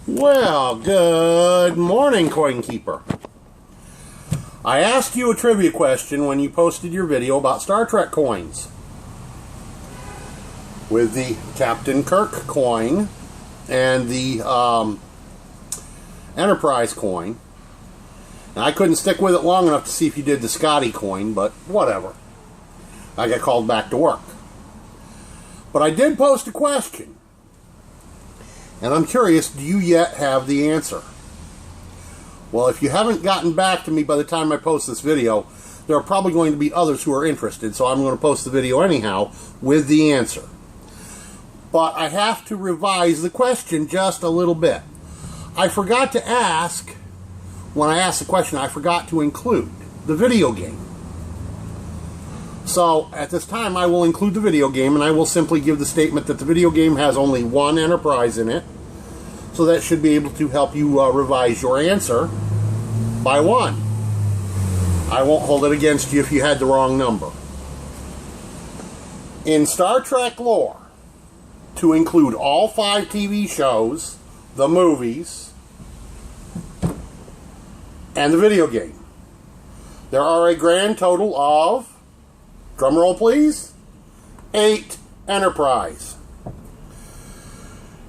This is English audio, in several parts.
Well, good morning, Coin Keeper. I asked you a trivia question when you posted your video about Star Trek coins. With the Captain Kirk coin and the Enterprise coin. And I couldn't stick with it long enough to see if you did the Scotty coin, but whatever. I got called back to work. But I did post a question. And I'm curious, do you yet have the answer? Well, if you haven't gotten back to me by the time I post this video, there are probably going to be others who are interested, so I'm going to post the video anyhow with the answer. But I have to revise the question just a little bit. I forgot to ask, when I asked the question, I forgot to include the video game. So, at this time, I will include the video game, and I will simply give the statement that the video game has only one Enterprise in it. So that should be able to help you revise your answer by one. I won't hold it against you if you had the wrong number. In Star Trek lore, to include all 5 TV shows, the movies, and the video game, there are a grand total of, drumroll please, 8 Enterprise.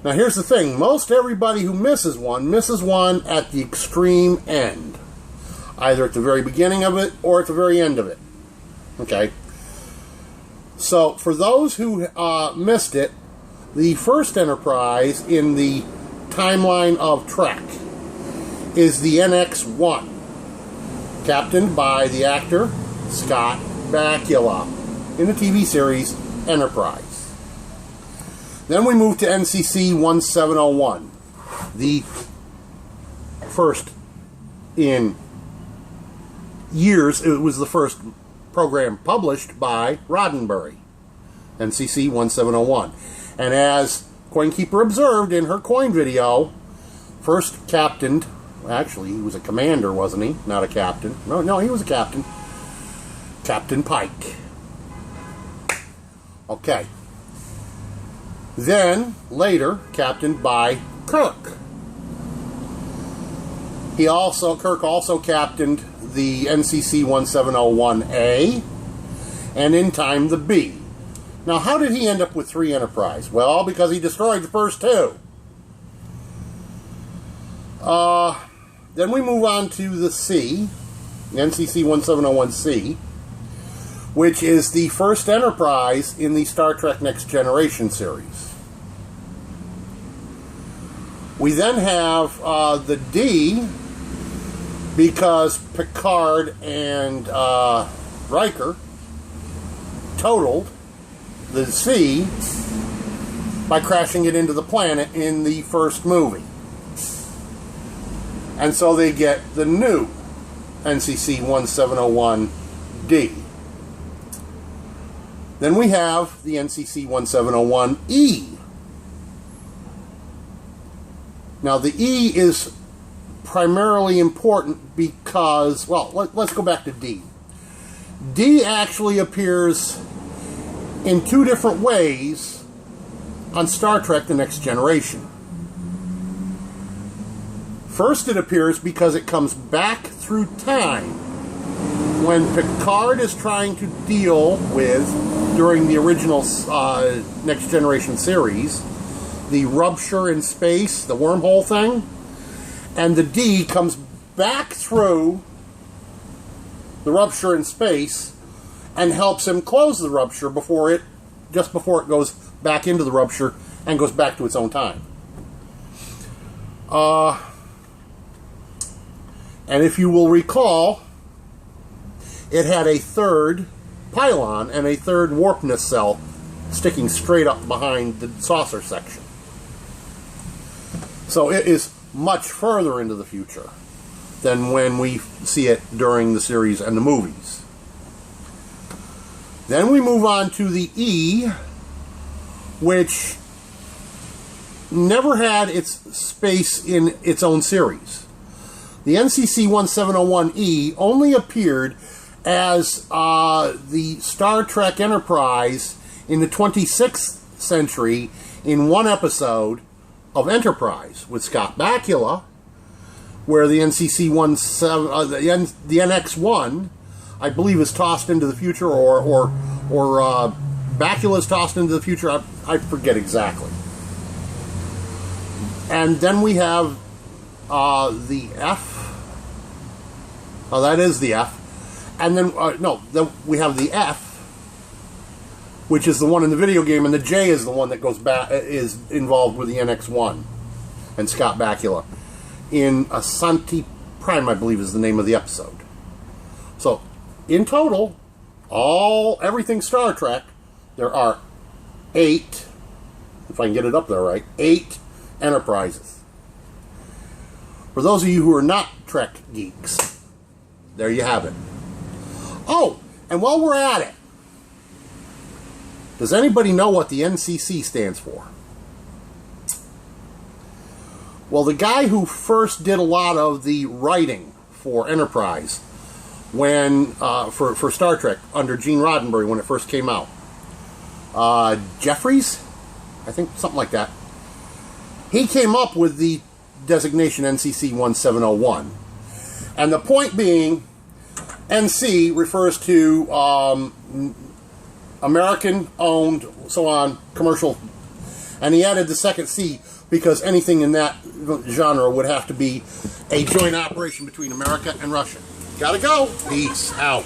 Now here's the thing, most everybody who misses one at the extreme end. Either at the very beginning of it or at the very end of it. Okay? So for those who missed it, the first Enterprise in the timeline of Trek is the NX-1, captained by the actor Scott Bakula in the TV series Enterprise. Then we move to NCC 1701, the first in years. It was the first program published by Roddenberry, NCC 1701. And as Coin Keeper observed in her coin video, first captained, actually he was a commander, wasn't he? Not a captain. No, he was a captain. Captain Pike. Okay. Then, later, captained by Kirk. Kirk also captained the NCC 1701A, and in time the B. Now, how did he end up with 3 Enterprise? Well, because he destroyed the first 2. Then we move on to the C, the NCC 1701C, which is the first Enterprise in the Star Trek Next Generation series. We then have the D, because Picard and Riker totaled the C by crashing it into the planet in the first movie. And so they get the new NCC 1701D. Then we have the NCC 1701E. Now the E is primarily important because, well, let's go back to D. D actually appears in 2 different ways on Star Trek The Next Generation. First, it appears because it comes back through time when Picard is trying to deal with, during the original Next Generation series, the rupture in space, the wormhole thing, and the D comes back through the rupture in space and helps him close the rupture just before it goes back into the rupture and goes back to its own time. And if you will recall, it had a 3rd pylon and a 3rd warp nacelle sticking straight up behind the saucer section. So it is much further into the future than when we see it during the series and the movies. Then we move on to the E, which never had its space in its own series. The NCC 1701E only appeared as the Star Trek Enterprise in the 26th century in one episode of Enterprise with Scott Bakula, where the NCC-17, the NX-1, I believe, is tossed into the future, or Bakula is tossed into the future. I forget exactly. And then we have the F. Oh, that is the F. And then, then we have the F, which is the one in the video game, and the J is the one that goes back, is involved with the NX-1 and Scott Bakula in Asante Prime, I believe is the name of the episode. So, in total, everything Star Trek, there are 8, if I can get it up there right, 8 Enterprises. For those of you who are not Trek geeks, there you have it. Oh, and while we're at it, does anybody know what the NCC stands for? Well, the guy who first did a lot of the writing for Enterprise for Star Trek under Gene Roddenberry when it first came out, Jeffries, I think, something like that. He came up with the designation NCC 1701. And the point being, NC refers to American-owned, so on, commercial. And he added the second C because anything in that genre would have to be a joint operation between America and Russia. Gotta go. Peace out.